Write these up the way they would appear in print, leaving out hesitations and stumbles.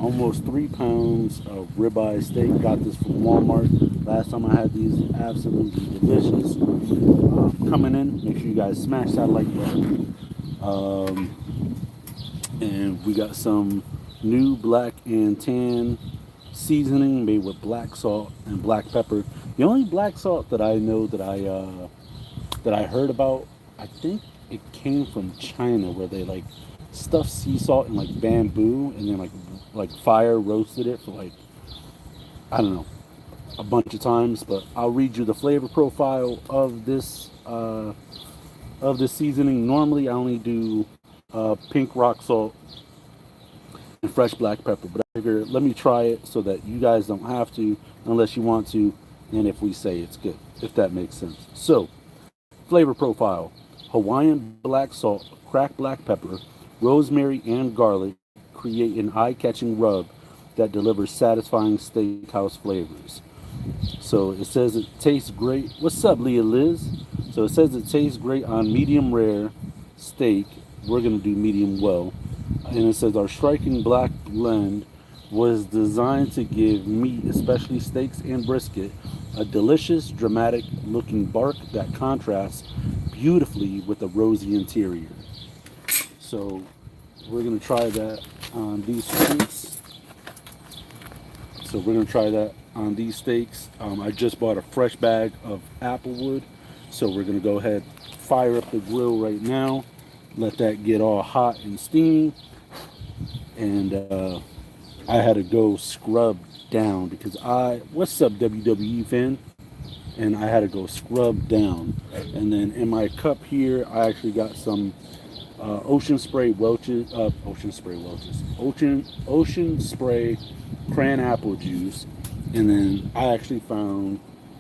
almost 3 pounds of ribeye steak. Got this from Walmart. Last time I had these, absolutely delicious. Coming in, make sure you guys smash that like button. And we got some new black and tan seasoning made with black salt and black pepper. The only black salt that I know that I heard about, I think it came from China, where they like stuffed sea salt in like bamboo and then like fire roasted it for like, I don't know, a bunch of times. But I'll read you the flavor profile of this seasoning. Normally I only do pink rock salt and fresh black pepper, but I figure let me try it so that you guys don't have to unless you want to, and if we say it's good, if that makes sense. So, flavor profile: Hawaiian black salt, cracked black pepper, rosemary, and garlic create an eye catching rub that delivers satisfying steakhouse flavors. So it says it tastes great. What's up, Leah Liz? So it says it tastes great on medium rare steak. We're going to do medium well. And it says our striking black blend was designed to give meat, especially steaks and brisket, a delicious, dramatic looking bark that contrasts beautifully with a rosy interior. So we're going to try that on these steaks. So we're going to try that on these steaks. I just bought a fresh bag of Applewood. So we're going to go ahead, fire up the grill right now, let that get all hot and steamy. And I had to go scrub down because what's up, WWE fan? And I had to go scrub down. And then in my cup here, I actually got some ocean spray cran apple juice. And then I actually found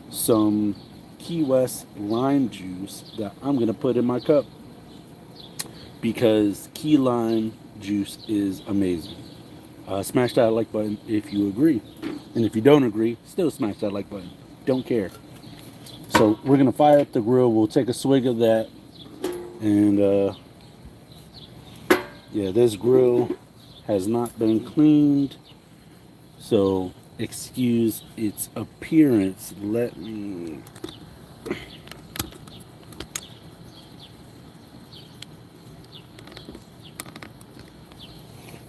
some Key West lime juice that I'm going to put in my cup because key lime juice is amazing. Smash that like button if you agree. And if you don't agree, still smash that like button. Don't care. So we're going to fire up the grill. We'll take a swig of that. And yeah, this grill has not been cleaned. So excuse its appearance. Let me...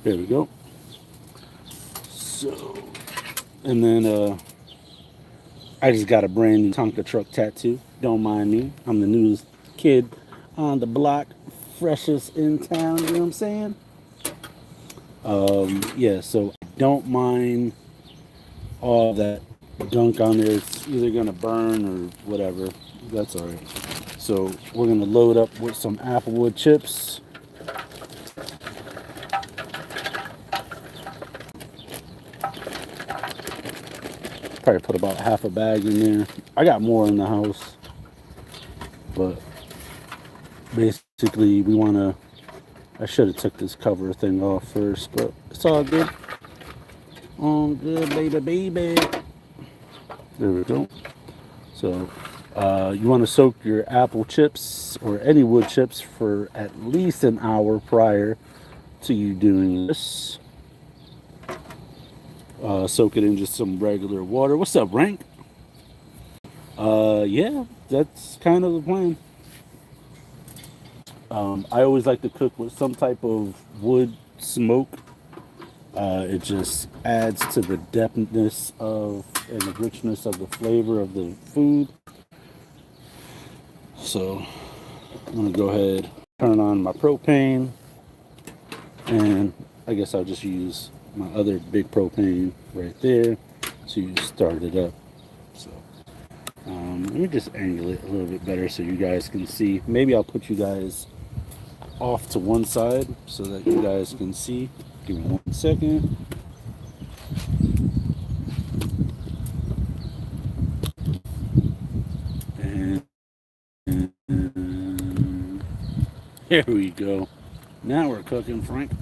There we go. So, and then I just got a brand new Tonka truck tattoo. Don't mind me. I'm the newest kid on the block, freshest in town. You know what I'm saying? Yeah. So I don't mind all that gunk on there. It's either gonna burn or whatever. That's all right. So we're gonna load up with some Applewood chips. Probably put about half a bag in there. I got more in the house, but basically we want to, I should have took this cover thing off first, but it's all good. All good, baby. There we go. So you want to soak your apple chips or any wood chips for at least an hour prior to you doing this. Soak it in just some regular water. What's up, Rank? Yeah, that's kind of the plan. I always like to cook with some type of wood smoke. It just adds to the depthness of and the richness of the flavor of the food. So I'm gonna go ahead, turn on my propane, and I guess I'll just use my other big propane right there to start it up. So let me just angle it a little bit better so you guys can see. Maybe I'll put you guys off to one side so that you guys can see. Give me 1 second. And there we go. Now we're cooking, Frank.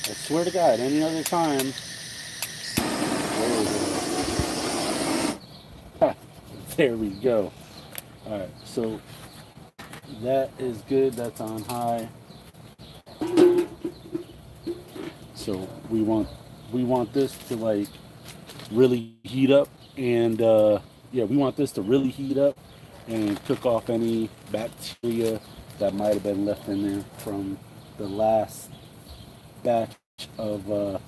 I swear to God, any other time. Where is it? Ha, there we go. All right, so that is good. That's on high. So we want this to like really heat up, and yeah, we want this to really heat up and cook off any bacteria that might have been left in there from the last batch of, of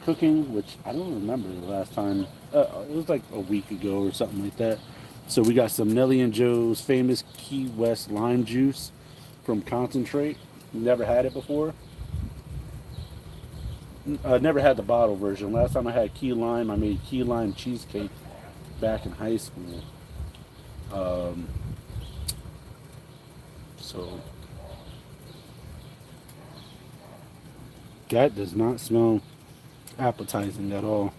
cooking, which I don't remember the last time. It was like a week ago or something like that. So we got some Nelly and Joe's famous Key West lime juice from concentrate. Never had it before. Never had the bottle version. Last time I had key lime, I made key lime cheesecake back in high school. Um, so that does not smell appetizing at all.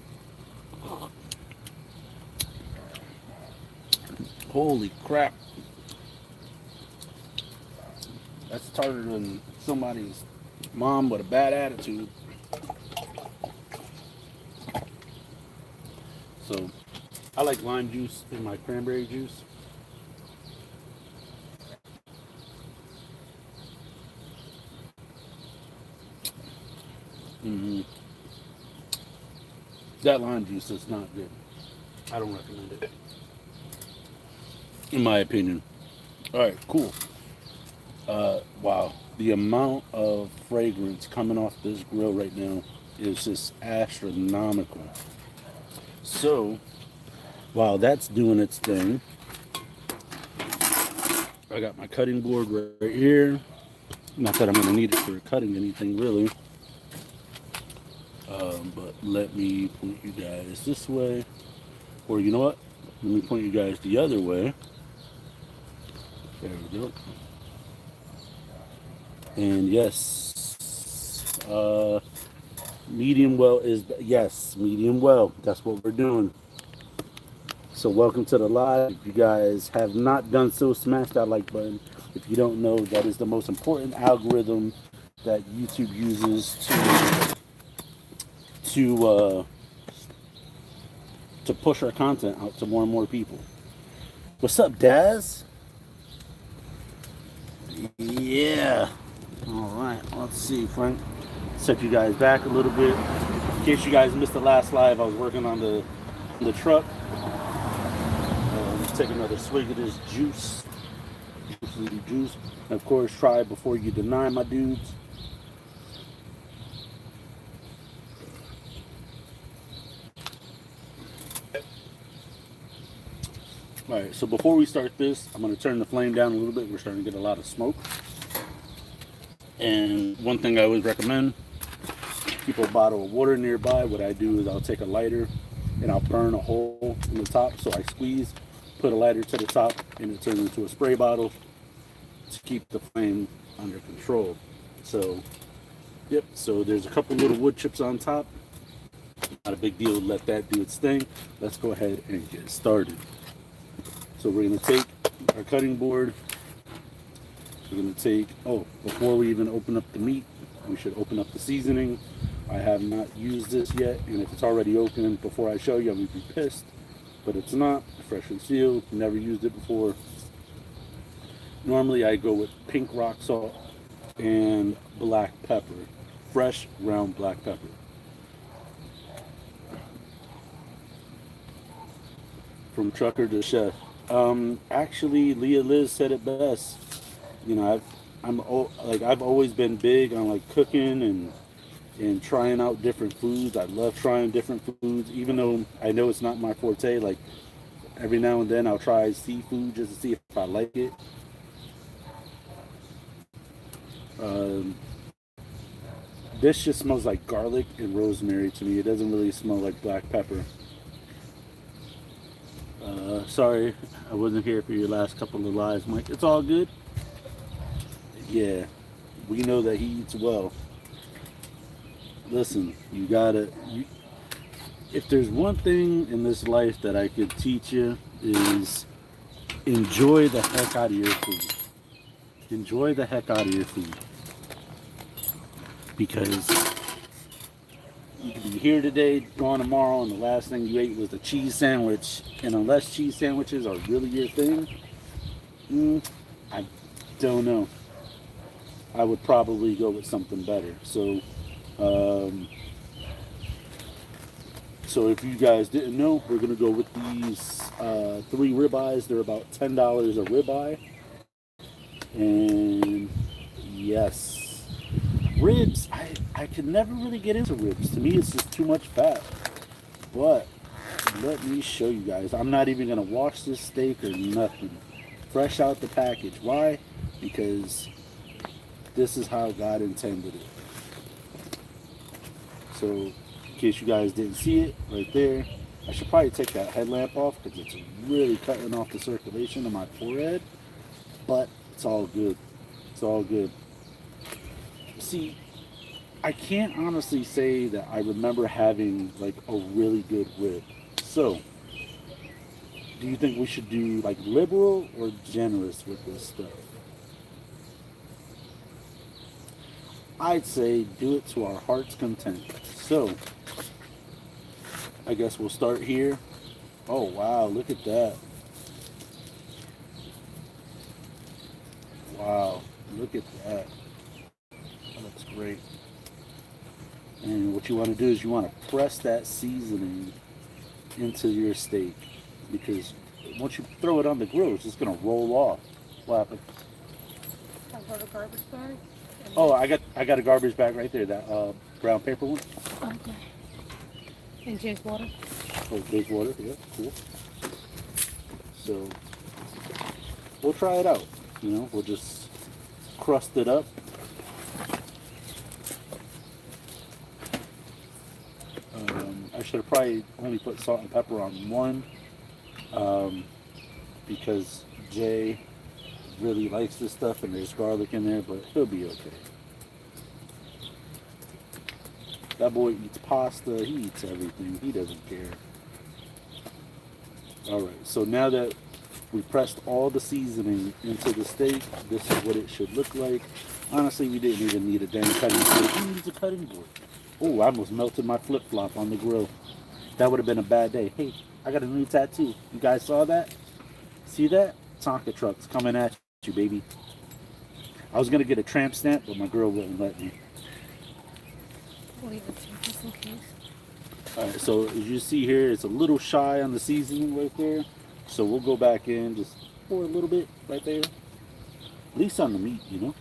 Holy crap. That's tartar than somebody's mom with a bad attitude. So I like lime juice in my cranberry juice. Mm-hmm. That lime juice is not good. I don't recommend it, in my opinion. All right, cool. Wow, the amount of fragrance coming off this grill right now is just astronomical. So while that's doing its thing, I got my cutting board right here. Not that I'm going to need it for cutting anything really. But let me point you guys this way. Or you know what? Let me point you guys the other way. There we go. And yes, medium well is, yes, medium well. That's what we're doing. So welcome to the live. If you guys have not done so, smash that like button. If you don't know, that is the most important algorithm that YouTube uses to push our content out to more and more people. What's up, Daz? Yeah. All right. Let's see, Frank. Set you guys back a little bit. In case you guys missed the last live, I was working on the truck. Let's take another swig of this juice. Juice. And of course, try before you deny, my dudes. All right, so before we start this, I'm going to turn the flame down a little bit. We're starting to get a lot of smoke. And one thing I always recommend, keep a bottle of water nearby. What I do is I'll take a lighter and I'll burn a hole in the top. So I squeeze, put a lighter to the top, and it turns into a spray bottle to keep the flame under control. So, yep, so there's a couple little wood chips on top. Not a big deal, let that do its thing. Let's go ahead and get started. So we're going to take our cutting board. We're going to take, before we even open up the meat, we should open up the seasoning. I have not used this yet, and if it's already open before I show you, I would be pissed. But it's not, freshly sealed, never used it before. Normally I go with pink rock salt and black pepper, fresh ground black pepper. From trucker to chef. Actually, Leah Liz said it best. You know, I've always been big on like cooking and trying out different foods. I love trying different foods, even though I know it's not my forte. Like every now and then I'll try seafood just to see if I like it. This just smells like garlic and rosemary to me. It doesn't really smell like black pepper. Sorry, I wasn't here for your last couple of lives, Mike. It's all good. Yeah, we know that he eats well. Listen, if there's one thing in this life that I could teach you is enjoy the heck out of your food. Enjoy the heck out of your food. because you could be here today, gone tomorrow, and the last thing you ate was a cheese sandwich. And unless cheese sandwiches are really your thing, I don't know. I would probably go with something better. So if you guys didn't know, we're gonna go with these 3 ribeyes. They're about $10 a ribeye, and yes, ribs. I could never really get into ribs. To me, it's just too much fat. But let me show you guys. I'm not even gonna wash this steak or nothing. Fresh out the package. Why? Because this is how God intended it. So, in case you guys didn't see it, right there, I should probably take that headlamp off because it's really cutting off the circulation on my forehead. But it's all good. It's all good. See, I can't honestly say that I remember having like a really good rib. So, do you think we should do like liberal or generous with this stuff? I'd say do it to our heart's content. So, I guess we'll start here. Oh wow, look at that. Wow, look at that. That looks great. And what you want to do is you want to press that seasoning into your steak, because once you throw it on the grill, it's just going to roll off. What happened? I've got a garbage bag. Oh, I got a garbage bag right there, that brown paper one. Okay. And Jay's water. Oh, Jay's water, yeah, cool. So, we'll try it out. You know, we'll just crust it up. I should have probably only put salt and pepper on one, because Jay really likes this stuff and there's garlic in there, but he'll be okay. That boy eats pasta, he eats everything, he doesn't care. Alright, so now that we pressed all the seasoning into the steak, this is what it should look like. Honestly, we didn't even need a dang cutting board. Who needs a cutting board? Oh, I almost melted my flip-flop on the grill. That would have been a bad day. Hey, I got a new tattoo. You guys saw that? See that? Tonka trucks coming at you, baby. I was going to get a tramp stamp, but my girl wouldn't let me. Leave it just in case. Alright, so as you see here, it's a little shy on the seasoning right there. So we'll go back in, just pour a little bit right there. At least on the meat, you know.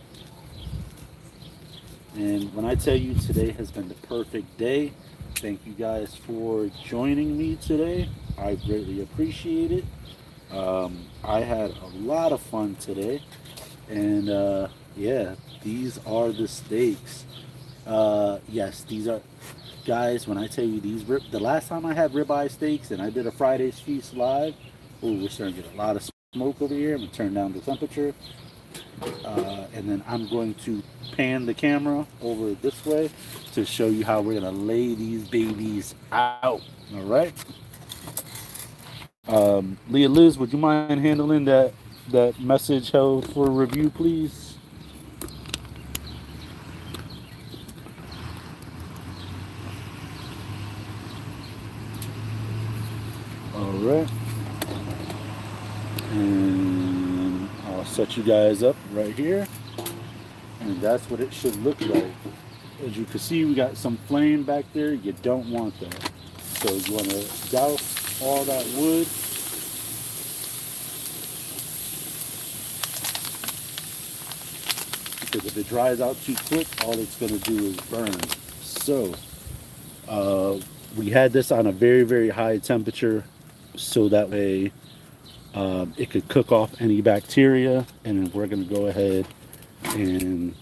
And when I tell you today has been the perfect day, thank you guys for joining me today. I greatly appreciate it. I had a lot of fun today. And yeah, these are the steaks. Yes, these are, guys, when I tell you these, the last time I had ribeye steaks and I did a Friday's Feast live, oh, we're starting to get a lot of smoke over here. I'm going to turn down the temperature. And then I'm going to pan the camera over this way to show you how we're going to lay these babies out. All right. Leah Liz, would you mind handling that message held for review, please? All right. And I'll set you guys up right here. And that's what it should look like. As you can see, we got some flame back there. You don't want that. So you want to douse all that wood. Because if it dries out too quick, all it's going to do is burn. So we had this on a very, very high temperature, so that way it could cook off any bacteria. And then we're going to go ahead and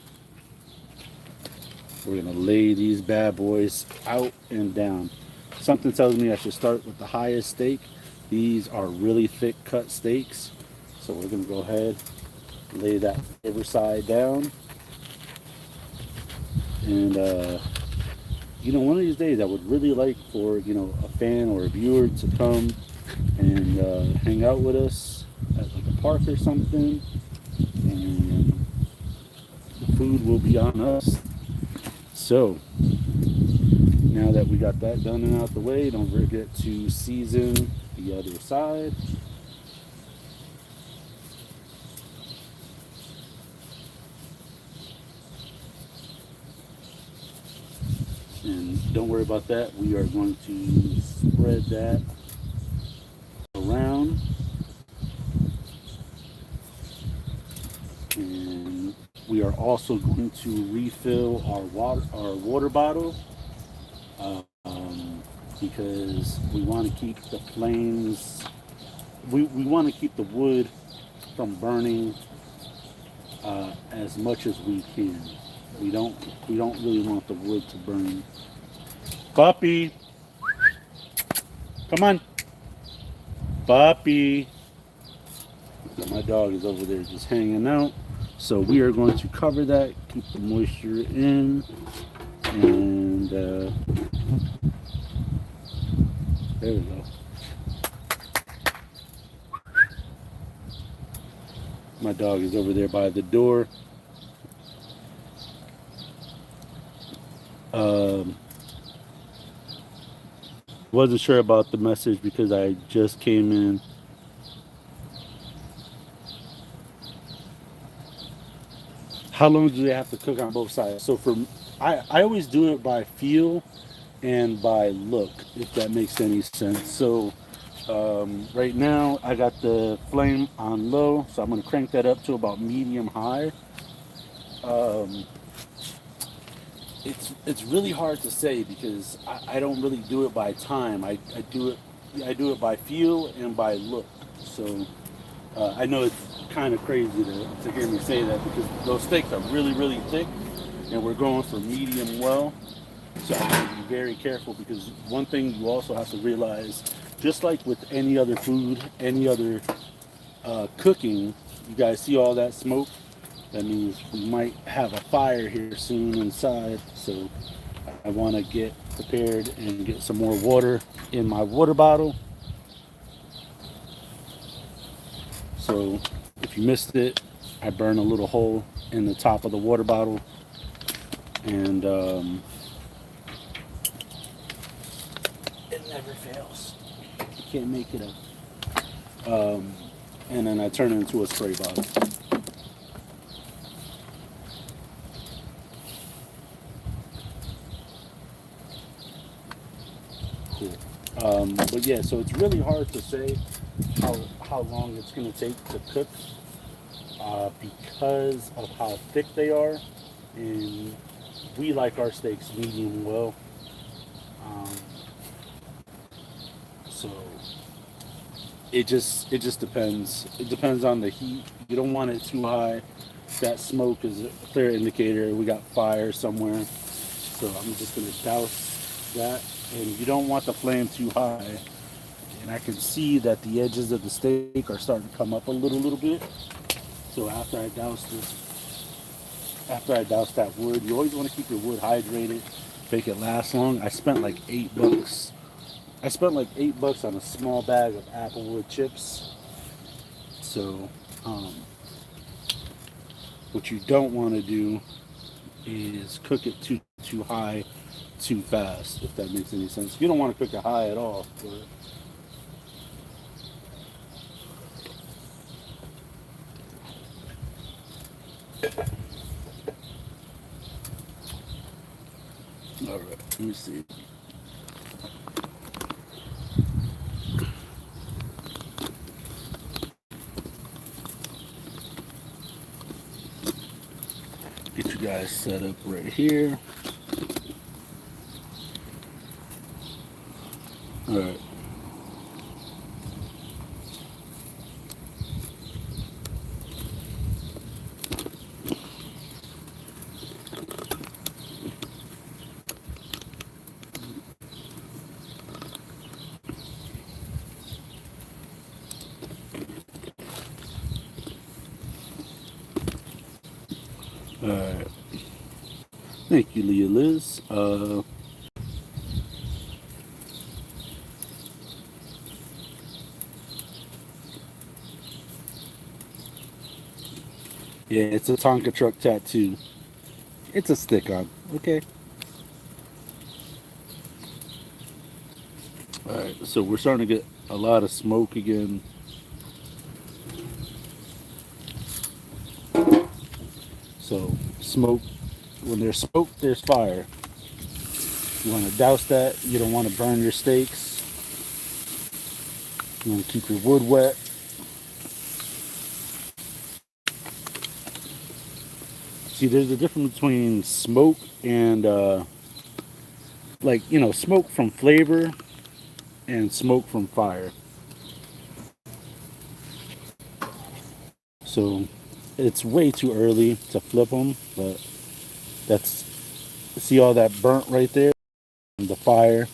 we're going to lay these bad boys out and down. Something tells me I should start with the highest steak. These are really thick cut steaks. So we're going to go ahead, lay that flavor side down. And, you know, one of these days I would really like for, you know, a fan or a viewer to come and hang out with us at like a park or something. And the food will be on us. So now that we got that done and out the way, don't forget to season the other side. And don't worry about that. We are going to spread that around. And we are also going to refill our water bottle, because we want to keep the flames. We want to keep the wood from burning as much as we can. We don't really want the wood to burn. Puppy, come on, puppy. My dog is over there just hanging out. So we are going to cover that, keep the moisture in, and there we go. My dog is over there by the door. Wasn't sure about the message because I just came in. How long do they have to cook on both sides? So I always do it by feel and by look, if that makes any sense. So right now I got the flame on low, so I'm going to crank that up to about medium high. Um, it's really hard to say because I don't really do it by time. I do it by feel and by look. So I know it's kind of crazy to hear me say that because those steaks are really, really thick and we're going for medium well. So I have to be very careful because one thing you also have to realize, just like with any other food, any other cooking, you guys see all that smoke? That means we might have a fire here soon inside. So I want to get prepared and get some more water in my water bottle. So if you missed it, I burn a little hole in the top of the water bottle, and it never fails. You can't make it up. And then I turn it into a spray bottle. Cool. But yeah, so it's really hard to say how long it's going to take to cook because of how thick they are, and we like our steaks medium well. Um, so it just depends. It depends on the heat. You don't want it too high. That smoke is a clear indicator we got fire somewhere. So I'm just gonna douse that, and you don't want the flame too high. And I can see that the edges of the steak are starting to come up a little bit. So after I douse that wood, you always want to keep your wood hydrated, make it last long. I spent like $8. I spent like $8 on a small bag of Applewood chips. So, what you don't want to do is cook it too high, too fast. If that makes any sense. You don't want to cook it high at all. But all right, let me see. Get you guys set up right here. All right. All right. Thank you, Leah Liz. Yeah, it's a Tonka truck tattoo. It's a stick on. Okay. All right, so we're starting to get a lot of smoke again. So smoke, when there's smoke, there's fire. You want to douse that. You don't want to burn your steaks. You want to keep your wood wet. See, there's a difference between smoke and smoke from flavor and smoke from fire. So it's way too early to flip them, but that's, see all that burnt right there, the fire.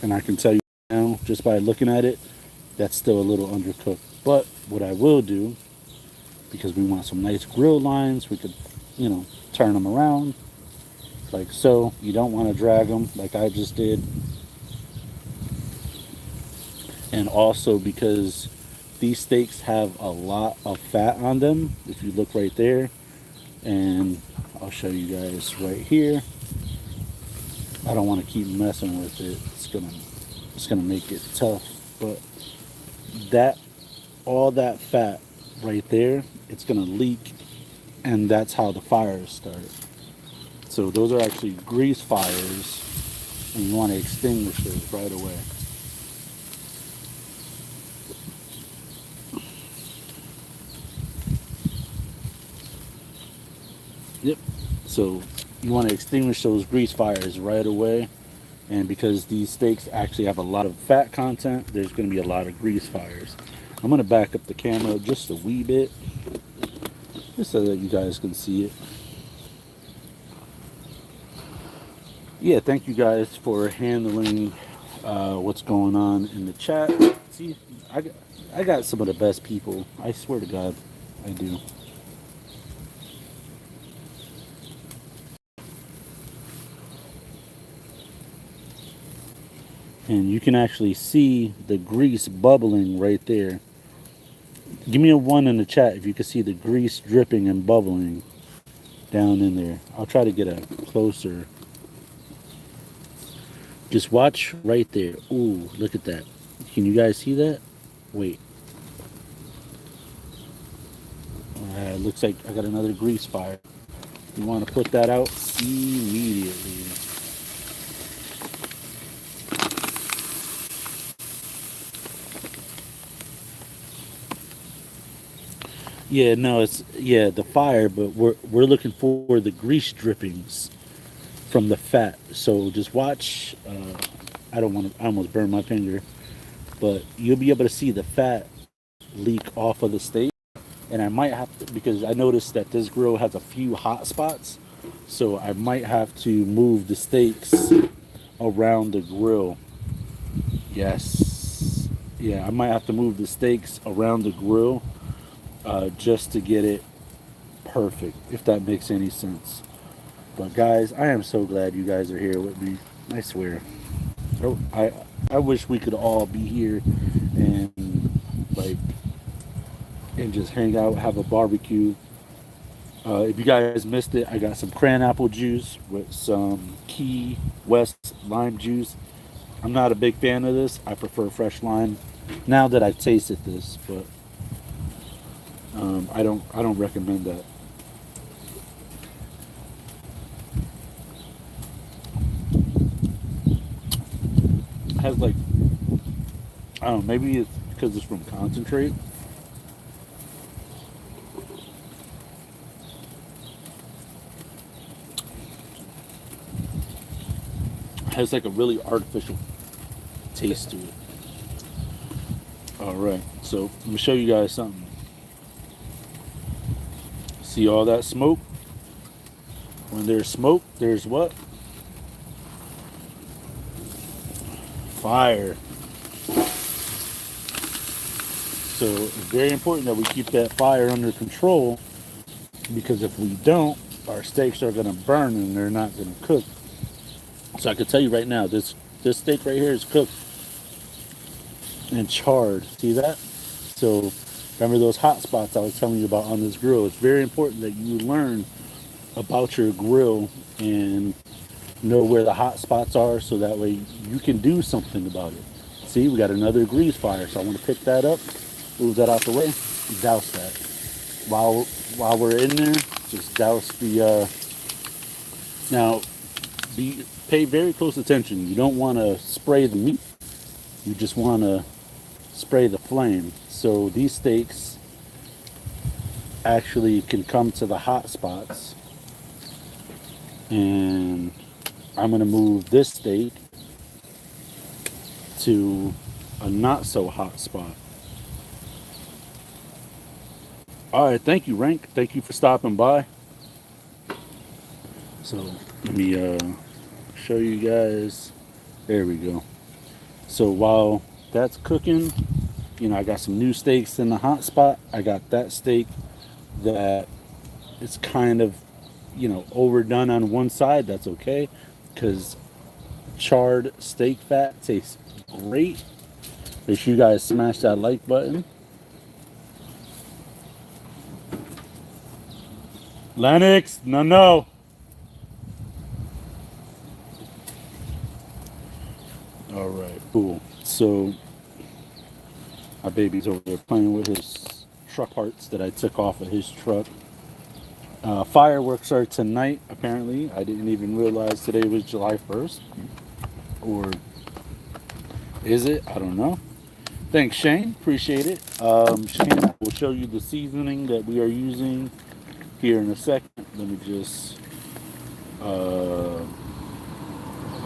And I can tell you now, just by looking at it, that's still a little undercooked. But what I will do, because we want some nice grill lines, we could, turn them around like so. You don't want to drag them like I just did. And also because these steaks have a lot of fat on them, if you look right there, and I'll show you guys right here. I don't want to keep messing with it. It's gonna make it tough. But that, all that fat right there, it's gonna leak, and that's how the fires start. So those are actually grease fires, and you want to extinguish those right away. Yep. So you want to extinguish those grease fires right away. And because these steaks actually have a lot of fat content, there's going to be a lot of grease fires. I'm going to back up the camera just a wee bit, just so that you guys can see it. Yeah, thank you guys for handling what's going on in the chat. See, I got some of the best people. I swear to God, I do. And you can actually see the grease bubbling right there. Give me a 1 in the chat if you can see the grease dripping and bubbling down in there. I'll try to get a closer. Just watch right there. Ooh, look at that. Can you guys see that? Wait. Looks like I got another grease fire. You want to put that out immediately. Yeah, no, it's the fire, but we're looking for the grease drippings from the fat. So just watch. I don't want to. I almost burned my finger, but you'll be able to see the fat leak off of the steak. And I might have to, because I noticed that this grill has a few hot spots, so I might have to move the steaks around the grill. Yes, yeah, I might have to move the steaks around the grill just to get it perfect, if that makes any sense. But guys, I am so glad you guys are here with me. I swear. I wish we could all be here and like and just hang out, have a barbecue. If you guys missed it, I got some cran apple juice with some Key West lime juice. I'm not a big fan of this. I prefer fresh lime. Now that I've tasted this, but I don't recommend that. It has like, I don't know, maybe it's because it's from concentrate. It has like a really artificial taste to it. All right, so let me show you guys something. See all that smoke? When there's smoke, there's what? Fire. So it's very important that we keep that fire under control, because if we don't, our steaks are going to burn and they're not going to cook. So I can tell you right now, this steak right here is cooked and charred. See that? So remember those hot spots I was telling you about on this grill? It's very important that you learn about your grill and know where the hot spots are, so that way you can do something about it. See, we got another grease fire, so I want to pick that up, move that out the way, douse that. While we're in there, just douse the. Now, pay very close attention. You don't want to spray the meat. You just want to spray the flame. So these steaks actually can come to the hot spots. And I'm going to move this steak to a not so hot spot. All right, thank you, Rank. Thank you for stopping by. So let me show you guys. There we go. So while that's cooking, I got some new steaks in the hot spot. I got that steak that is kind of, overdone on one side. That's okay, because charred steak fat tastes great. Make sure you guys smash that like button. Lennox, no. All right, cool. So my baby's over there playing with his truck parts that I took off of his truck. Fireworks are tonight, apparently. I didn't even realize today was July 1st. Or is it? I don't know. Thanks, Shane. Appreciate it. Shane, I will show you the seasoning that we are using here in a second. Let me just...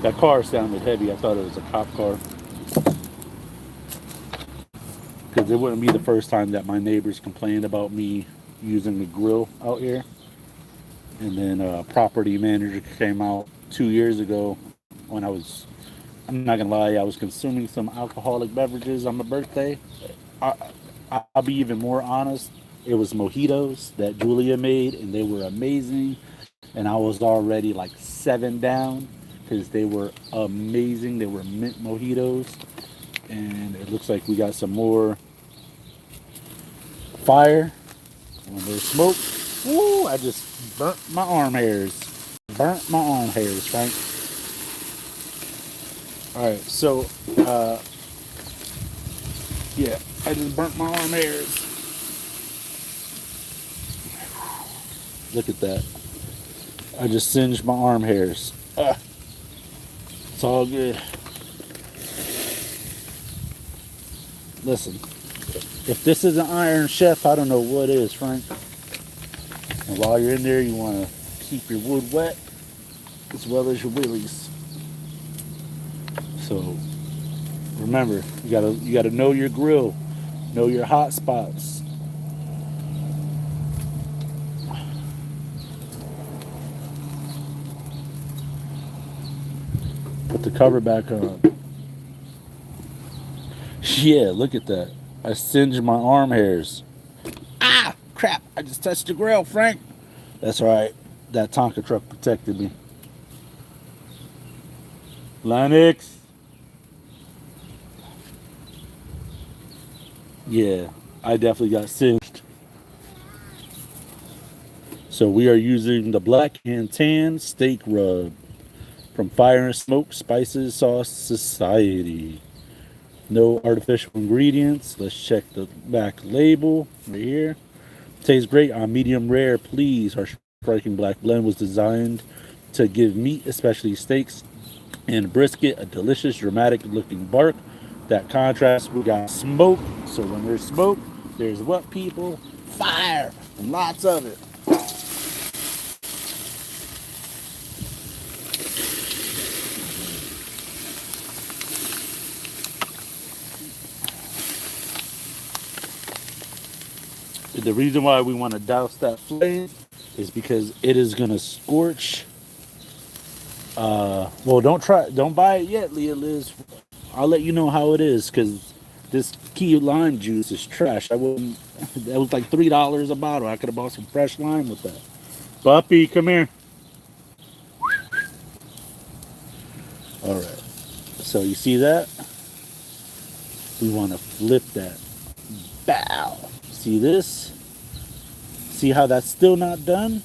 that car sounded heavy. I thought it was a cop car. Because it wouldn't be the first time that my neighbors complained about me using the grill out here. And then a property manager came out 2 years ago when I'm not going to lie, I was consuming some alcoholic beverages on my birthday. I'll be even more honest. It was mojitos that Julia made, and they were amazing. And I was already like 7 down because they were amazing. They were mint mojitos. And it looks like we got some more fire. When there's smoke, woo, I just burnt my arm hairs. Burnt my arm hairs, Frank. Alright, so, yeah, I just burnt my arm hairs. Look at that. I just singed my arm hairs. It's all good. Listen, if this isn't Iron Chef, I don't know what is, Frank. And while you're in there, you want to keep your wood wet as well as your willies. So remember, you gotta know your grill, know your hot spots. Put the cover back on. Yeah, look at that. I singed my arm hairs. Ah, crap. I just touched the grill, Frank. That's all right. That Tonka truck protected me. Lennox. Yeah, I definitely got singed. So we are using the Black and Tan Steak Rub from Fire and Smoke Spices Sauce Society. No artificial ingredients. Let's check the back label right here. Tastes great on medium rare. Please, our striking black blend was designed to give meat, especially steaks and brisket, a delicious, dramatic looking bark that contrasts. We got smoke. So when there's smoke, there's what, people? Fire, and lots of it. The reason why we want to douse that flame is because it is going to scorch. Well, don't buy it yet, Leah Liz. I'll let you know how it is, because this key lime juice is trash. That was like $3 a bottle. I could have bought some fresh lime with that. Puppy, come here. All right. So you see that? We want to flip that. Bow. See this? See how that's still not done?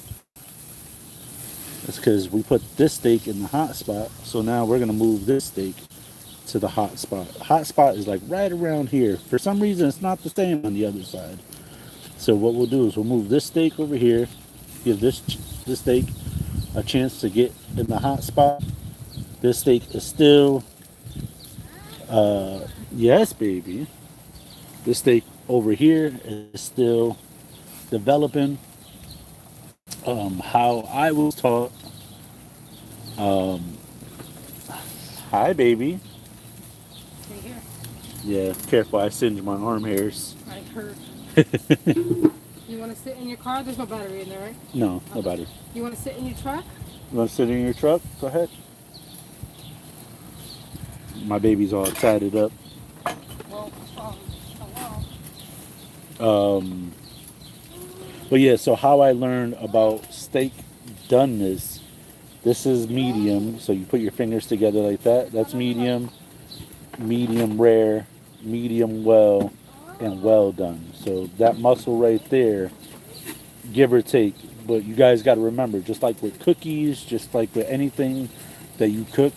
It's because we put this steak in the hot spot. So now we're going to move this steak to the hot spot. Hot spot is like right around here. For some reason, it's not the same on the other side. So what we'll do is we'll move this steak over here, give this steak a chance to get in the hot spot. This steak is still, yes, baby. This steak over here is still developing. How I was taught. Hi, baby. Stay here. Yeah, careful. I singe my arm hairs. I heard. You want to sit in your car? There's no battery in there, right? No, nobody. You want to sit in your truck? You want to sit in your truck? Go ahead. My baby's all excited up. Well, hello. But yeah, so how I learned about steak doneness, this is medium. So you put your fingers together like that. That's medium, medium rare, medium well, and well done. So that muscle right there, give or take. But you guys got to remember, just like with cookies, just like with anything that you cook,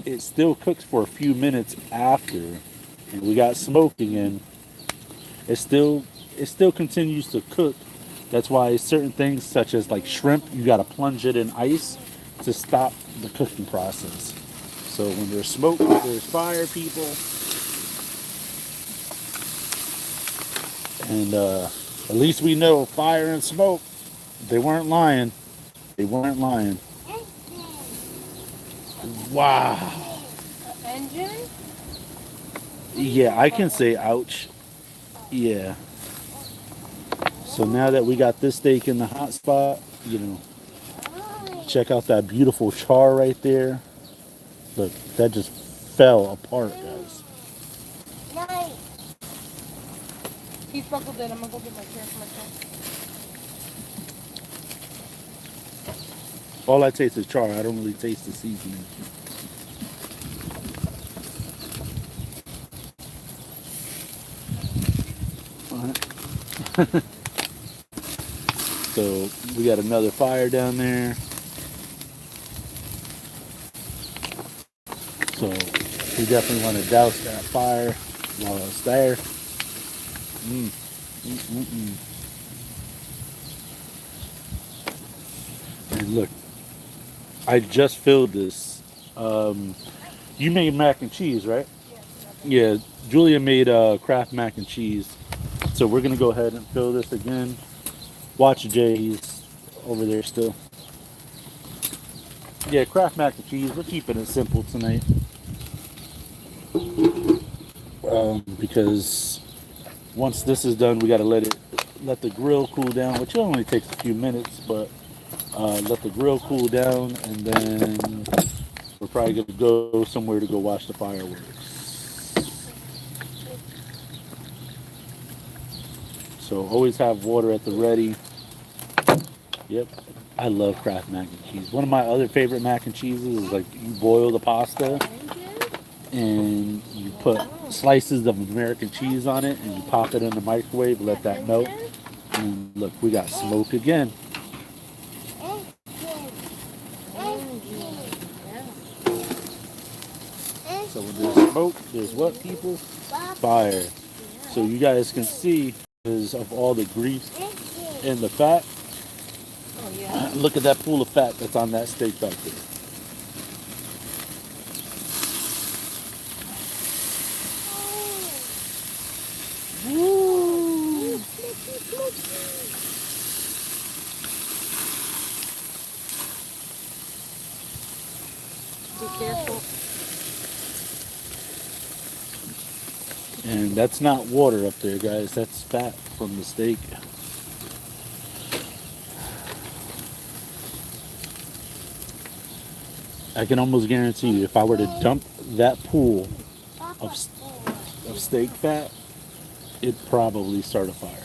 it still cooks for a few minutes after. And we got smoking in. It still continues to cook. That's why certain things such as like shrimp, you got to plunge it in ice to stop the cooking process. So when there's smoke, there's fire, people. And at least we know fire and smoke, they weren't lying. They weren't lying. Wow. Engine? Yeah, I can say ouch. Yeah. So now that we got this steak in the hot spot, check out that beautiful char right there. Look, that just fell apart, guys. He's buckled in. I'm going to go get my chair for myself. All I taste is char. I don't really taste the seasoning. So we got another fire down there. So we definitely want to douse that fire while it's there. And look, I just filled this. You made mac and cheese, right? Yeah, Julia made Kraft mac and cheese. So we're gonna go ahead and fill this again. Watch Jay, he's over there still. Yeah, Kraft mac and cheese. We're keeping it simple tonight. Because once this is done, we gotta let the grill cool down, which only takes a few minutes, but let the grill cool down, and then we're probably gonna go somewhere to go watch the fireworks. So always have water at the ready. Yep, I love Kraft mac and cheese. One of my other favorite mac and cheeses is like you boil the pasta and you put slices of American cheese on it and you pop it in the microwave, let that melt. And look, we got smoke again. So when there's smoke, there's what, people? Fire. So you guys can see because of all the grease and the fat. Oh, yeah. Look at that pool of fat that's on that steak back there. Woo. Be careful. And that's not water up there, guys. That's fat from the steak. I can almost guarantee you, if I were to dump that pool of steak fat, it'd probably start a fire.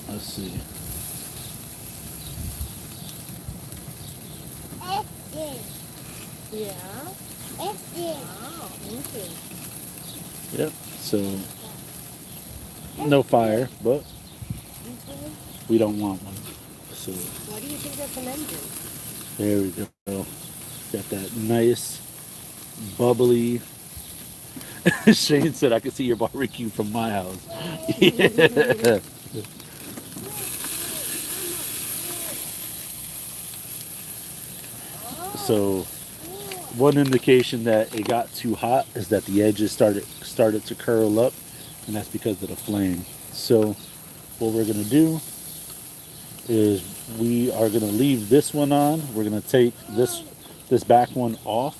Let's see. Yeah. Wow, thank you. Yep. So no fire, but We don't want one. So Why do you think that's an engine? there we go. Got that nice, bubbly. Shane said, I could see your barbecue from my house. Yeah. So one indication that it got too hot is that the edges started to curl up, and that's because of the flame. So what we're gonna do is we are gonna leave this one on. We're gonna take this back one off.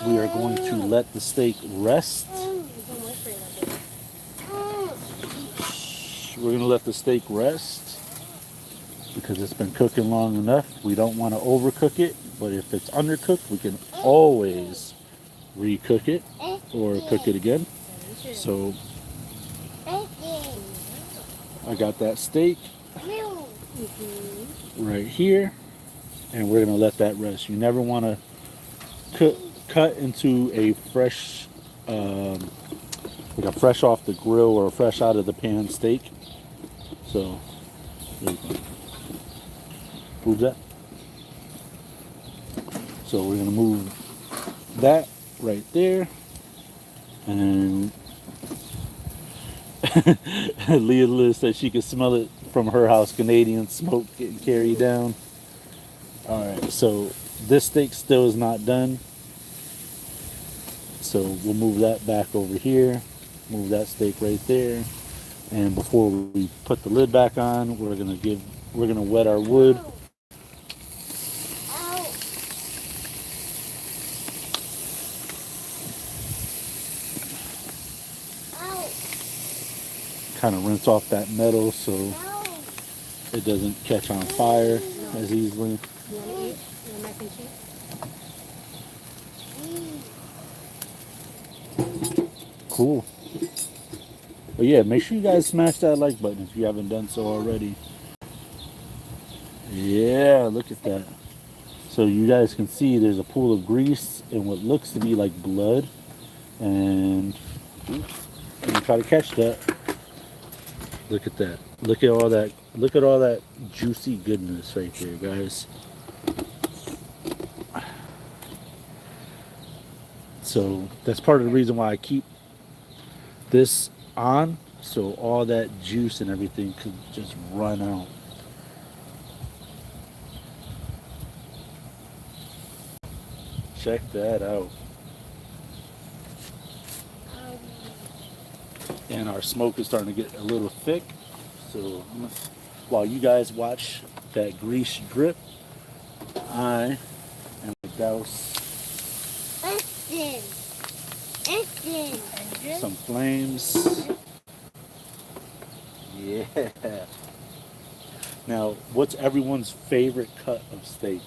We are going to let the steak rest. We're gonna let the steak rest because it's been cooking long enough. We don't want to overcook it, but if it's undercooked, we can always recook it or cook it again. So I got that steak right here, and we're gonna let that rest. You never want to cut into a fresh, like a fresh off the grill or a fresh out of the pan steak. So there you go. Move that. So we're gonna move that right there, and Leah Liz said she could smell it from her house. Canadian smoke getting carried down. All right, so this steak still is not done. So we'll move that back over here. Move that steak right there. And before we put the lid back on, we're gonna wet our wood. Kind of rinse off that metal so it doesn't catch on fire as easily. You want to eat your mac and cheese? Cool. But yeah, make sure you guys smash that like button if you haven't done so already. Yeah, look at that. So you guys can see there's a pool of grease and what looks to be like blood. And try to catch that. Look at that. Look at all that. Look at all that juicy goodness right there, guys. So that's part of the reason why I keep this on, so all that juice and everything could just run out. Check that out. And our smoke is starting to get a little thick. So while you guys watch that grease drip, I am going to douse some flames. Yeah. Now, what's everyone's favorite cut of steak?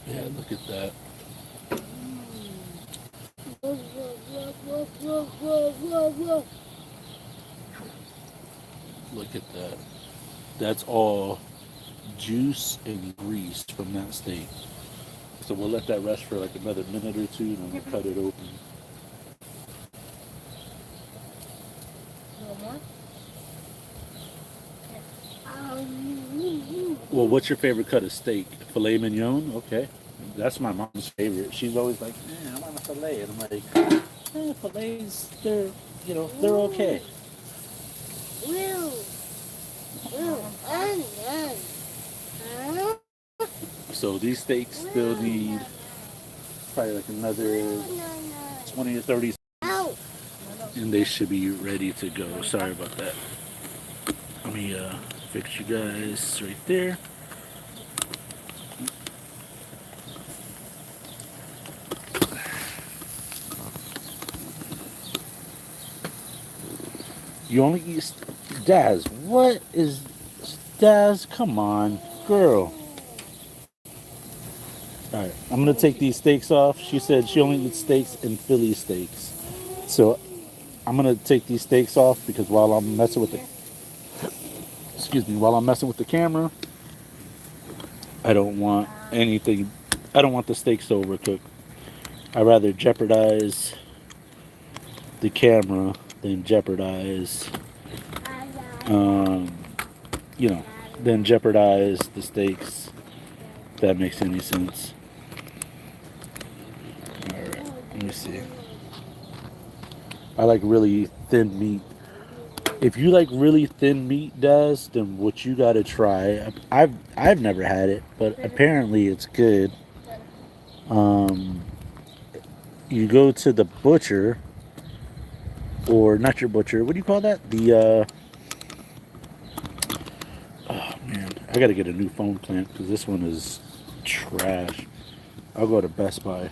Yeah, look at that. Look at that. That's all juice and grease from that steak. So we'll let that rest for like another minute or two, and then we'll cut it open. A little more? Well, what's your favorite cut of steak? Filet mignon? Okay. That's my mom's favorite. She's always like, I want a filet. And I'm like, fillets, they're okay. So these steaks still need probably like another 20 or 30 seconds, and they should be ready to go. Sorry about that. Let me fix you guys right there. You only eat Daz. What is Daz? Come on, girl. All right, I'm gonna take these steaks off. She said she only eats steaks and Philly steaks, so I'm gonna take these steaks off because while I'm messing with the camera, I don't want anything. I don't want the steaks to overcook. I'd rather jeopardize the camera than jeopardize, um, you know, than jeopardize the steaks. If that makes any sense. All right, let me see. I like really thin meat. If you like really thin meat, Des, then what you gotta try. I've never had it, but apparently it's good. Um, you go to the butcher, or not your butcher. What do you call that? Oh man, I gotta get a new phone clamp because this one is trash. I'll go to Best Buy.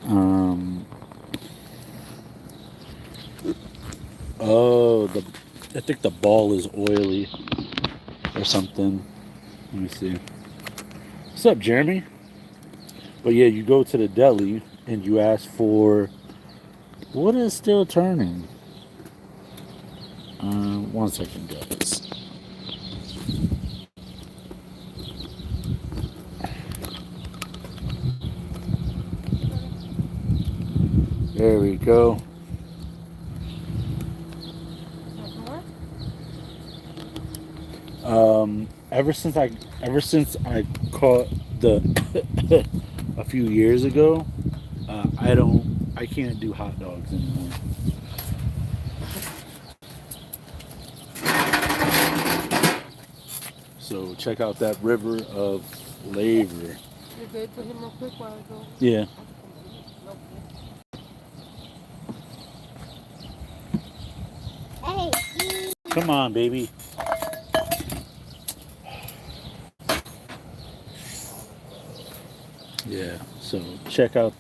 Um, I think the ball is oily or something. Let me see. What's up, Jeremy? But yeah, you go to the deli and you ask for what is still turning. 1 second, guys. There we go. Ever since I caught the a few years ago, I can't do hot dogs anymore. So check out that river of flavor. You're good for him real quick while I go. Yeah. Hey. Come on, baby. Yeah. So check that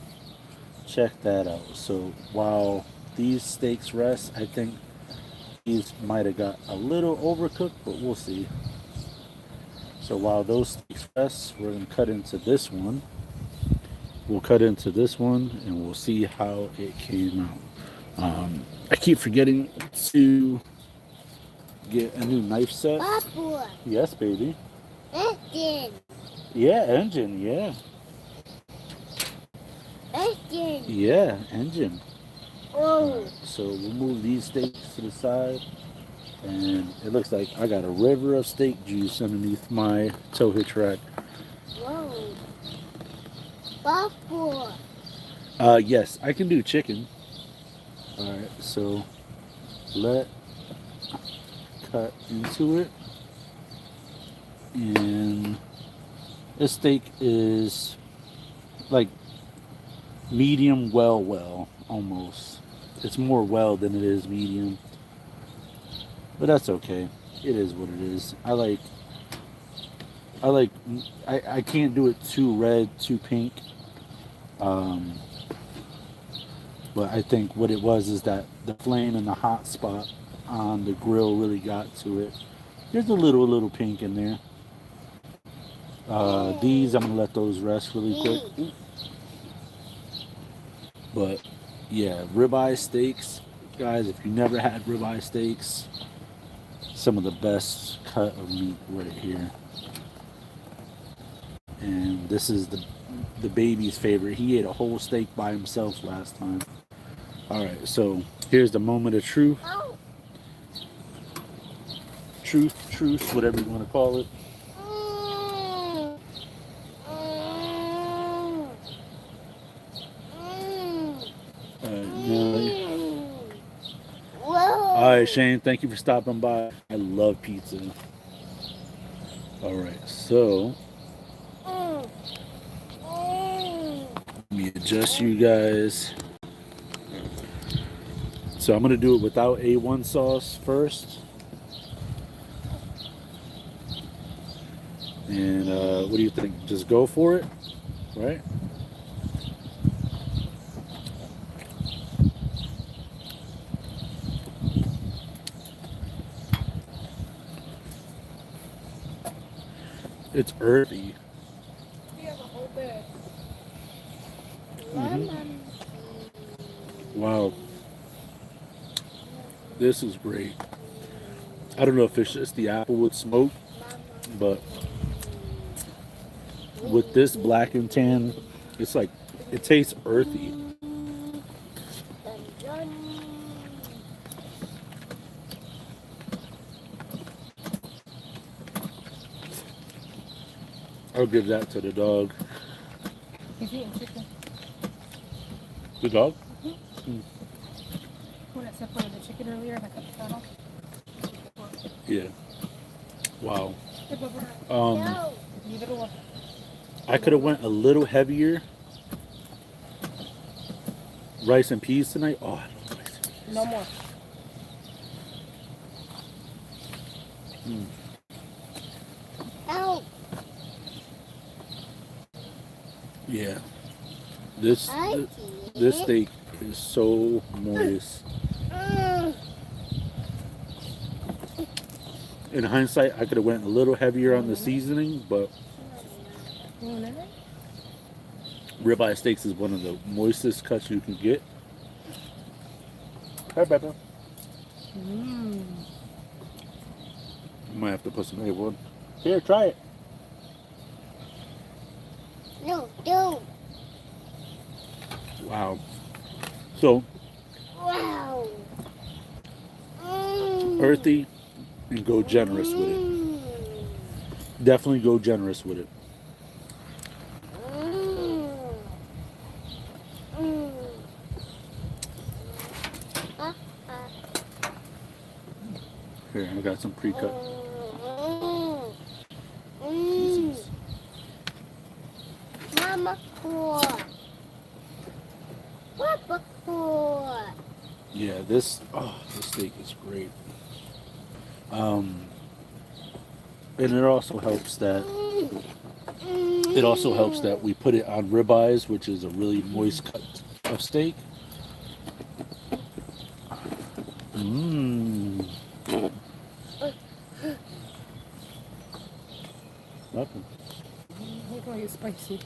out. So while these steaks rest, I think these might have got a little overcooked, but we'll see. So while those steaks rest, we're gonna cut into this one. We'll cut into this one and we'll see how it came out. I keep forgetting to get a new knife set. Papa. Yes, baby. Engine. Yeah, engine. Yeah. Engine. Yeah, engine. Oh. So we'll move these steaks to the side. And it looks like I got a river of steak juice underneath my tow hitch rack. Whoa. Papa. Yes, I can do chicken. Alright, so let cut into it. And this steak is like medium well almost. It's more well than it is medium. But that's okay. It is what it is. I can't do it too red, too pink. But I think what it was is that the flame and the hot spot on the grill really got to it. There's a little pink in there. These, I'm gonna let those rest really quick. But yeah, ribeye steaks, guys. If you never had ribeye steaks, some of the best cut of meat right here. And this is the baby's favorite. He ate a whole steak by himself last time. All right, so here's the moment of truth. Truth, whatever you want to call it. All right, Shane, thank you for stopping by. I love pizza. All right, so let me adjust you guys. So I'm going to do it without A1 sauce first. And what do you think? Just go for it, right? It's earthy. He has a whole bag. Wow. This is great. I don't know if it's just the Applewood smoke, but with this black and tan, it's like it tastes earthy. I'll give that to the dog. He's eating chicken. The dog? When I separated the chicken earlier, I cut the fat off. Yeah. Wow. No. Leave it alone. I could have went a little heavier. Rice and peas tonight. Oh, I love rice and peas. No more. Ow. Yeah. This I this see. steak is so moist. In hindsight, I could have went a little heavier on the seasoning, but ribeye steaks is one of the moistest cuts you can get. Hi, Pepper. Mmm. You might have to put some egg on. Here, try it. No, don't. Wow. So, Wow. earthy and go generous with it. Definitely go generous with it. Here, I got some pre-cut pieces. Mama poor. Papa poor. Yeah, this steak is great. And it also helps that we put it on ribeyes, which is a really moist cut of steak. Mmm. Nothing. Look like it's spicy.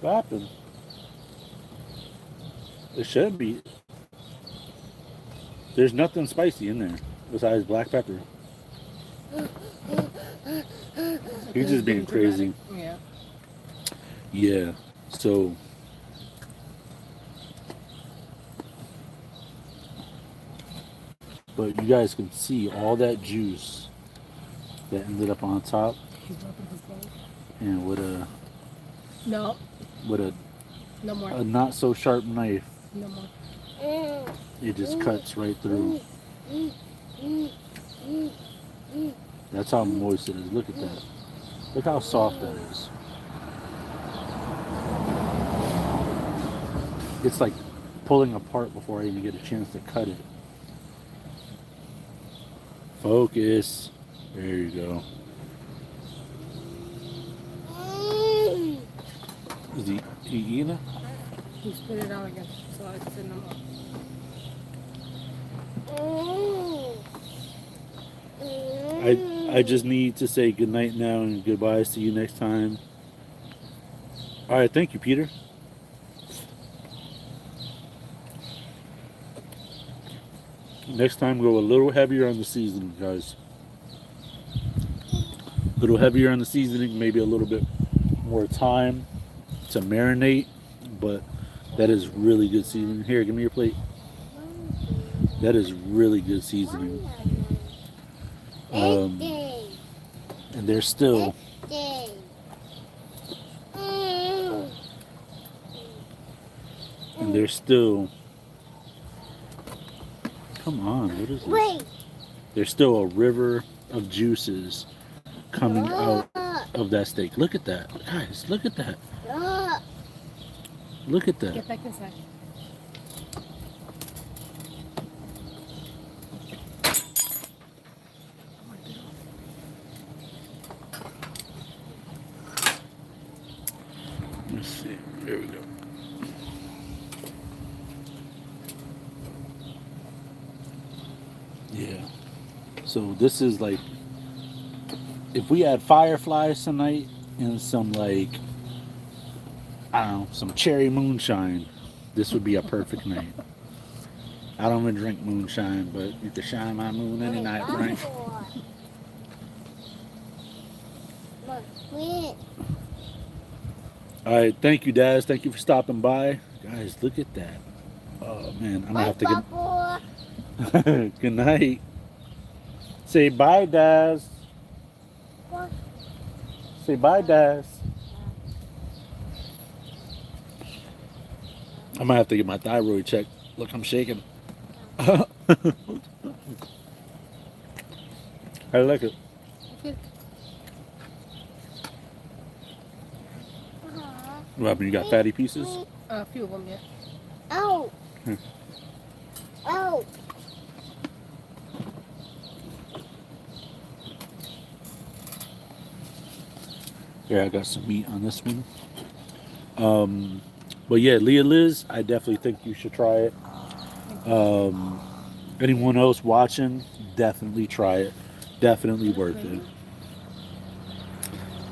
What happened? It should be. There's nothing spicy in there besides black pepper. He's just being crazy. Yeah. Yeah. So but you guys can see all that juice that ended up on top, He's rubbing his leg. and with No. No more. a not so sharp knife, No more. it just cuts right through. That's how moist it is. Look at that. Look how soft that is. It's like pulling apart before I even get a chance to cut it. Focus. There you go. Is he eating it? He spit it out again. So I said no more. I just need to say good night now and goodbye. See you next time. All right, thank you, Peter. Next time, go a little heavier on the seasoning, guys. A little heavier on the seasoning, maybe a little bit more time to marinate, but that is really good seasoning. Here, give me your plate. That is really good seasoning. And there's still come on, what is this? Wait. There's still a river of juices coming out of that steak. Look at that, guys. Look at that. Look at that. Get back inside. Let's see. There we go. Yeah. So this is like, if we had fireflies tonight and some like, I don't know, some cherry moonshine, this would be a perfect night. I don't even drink moonshine, but you can shine my moon any night, Frank. Wait. All right, thank you, Daz. Thank you for stopping by, guys. Look at that. Oh man, I'm gonna have to Papa. get. Good night. Say bye, Daz. Say bye, Daz. I'm gonna have to get my thyroid checked. Look, I'm shaking. I like it. Okay. What happened? You got fatty pieces? A few of them, yeah. Oh. Hmm. Oh. Yeah, I got some meat on this one. But yeah, Leah Liz, I definitely think you should try it. Anyone else watching, definitely try it. Definitely worth it.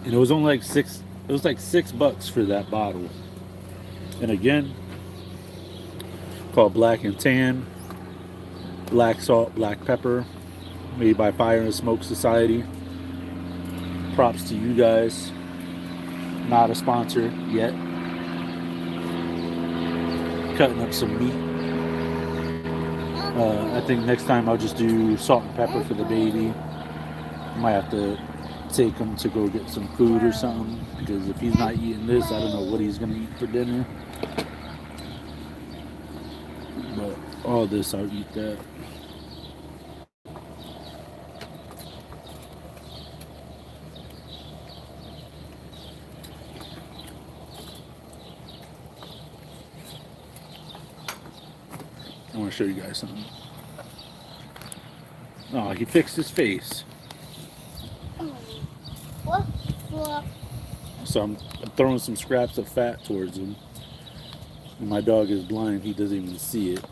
And it was only like six. It was like $6 for that bottle. And again, called Black and Tan, black salt, black pepper, made by Fire and Smoke Society. Props to you guys. Not a sponsor yet. Cutting up some meat. I think next time I'll just do salt and pepper for the baby. Might have to take him to go get some food or something, because if he's not eating this, I don't know what he's gonna eat for dinner. But all this, I'll eat that. I want to show you guys something. Oh, he fixed his face. What? What? So I'm throwing some scraps of fat towards him. And my dog is blind. He doesn't even see it.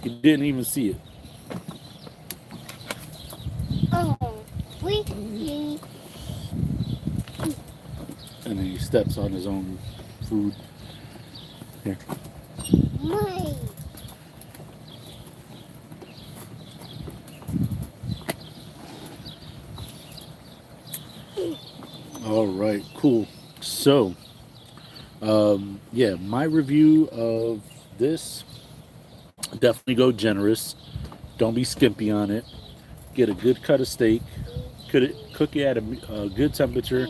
He didn't even see it. Oh. We. And then he steps on his own food. Here. My. All right, cool. So, yeah, my review of this, definitely go generous. Don't be skimpy on it. Get a good cut of steak. Cook it at a good temperature,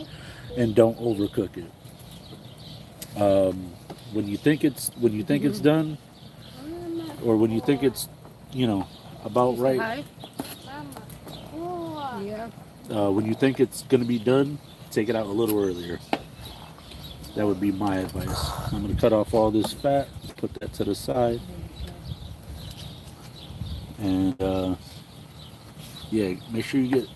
and don't overcook it. When you think it's done, or when you think it's, about right, Hi. Mama. Yeah. when you think it's gonna be done, take it out a little earlier. That would be my advice. I'm gonna cut off all this fat, put that to the side, and yeah, make sure you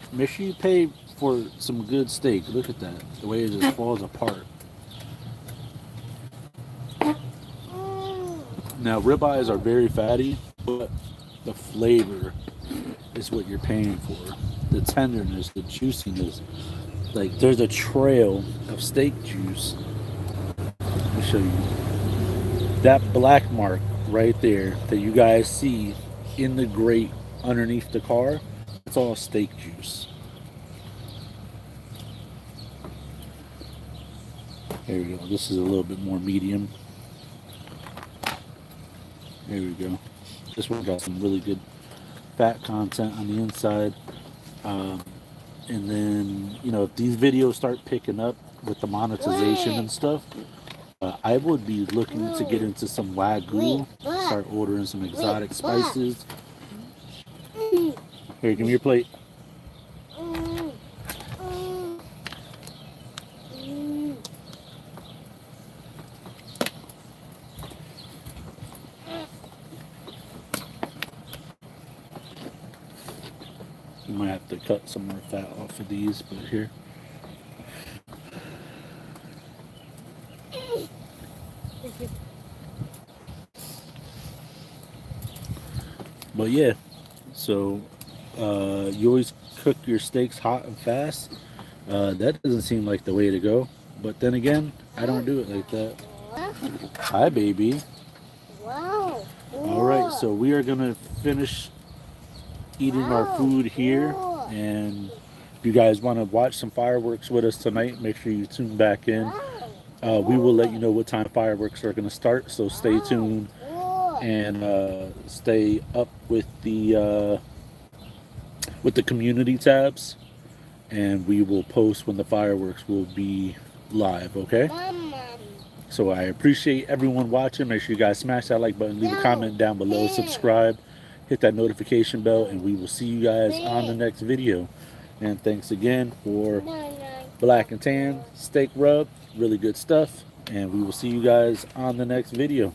pay for some good steak. Look at that, the way it just falls apart. Now, ribeyes are very fatty, but the flavor is what you're paying for. The tenderness, the juiciness. Like, there's a trail of steak juice. Let me show you. That black mark right there that you guys see in the grate underneath the car, it's all steak juice. There we go. This is a little bit more medium. There we go. This one got some really good fat content on the inside. And then, if these videos start picking up with the monetization and stuff, I would be looking to get into some Wagyu, start ordering some exotic spices. Here, give me your plate. You might have to cut some more fat off of these, but here. Thank you. But yeah, so you always cook your steaks hot and fast. That doesn't seem like the way to go. But then again, I don't do it like that. Hi, baby. Wow. All right, so we are gonna finish eating our food here, and If you guys want to watch some fireworks with us tonight, make sure you tune back in. We will let you know what time fireworks are going to start, so stay tuned and stay up with the community tabs, and we will post when the fireworks will be live. Okay. Mama. So I appreciate everyone watching. Make sure you guys smash that like button, leave a comment down below, subscribe, hit that notification bell, and we will see you guys on the next video. And thanks again for Black and Tan steak rub. Really good stuff. And we will see you guys on the next video.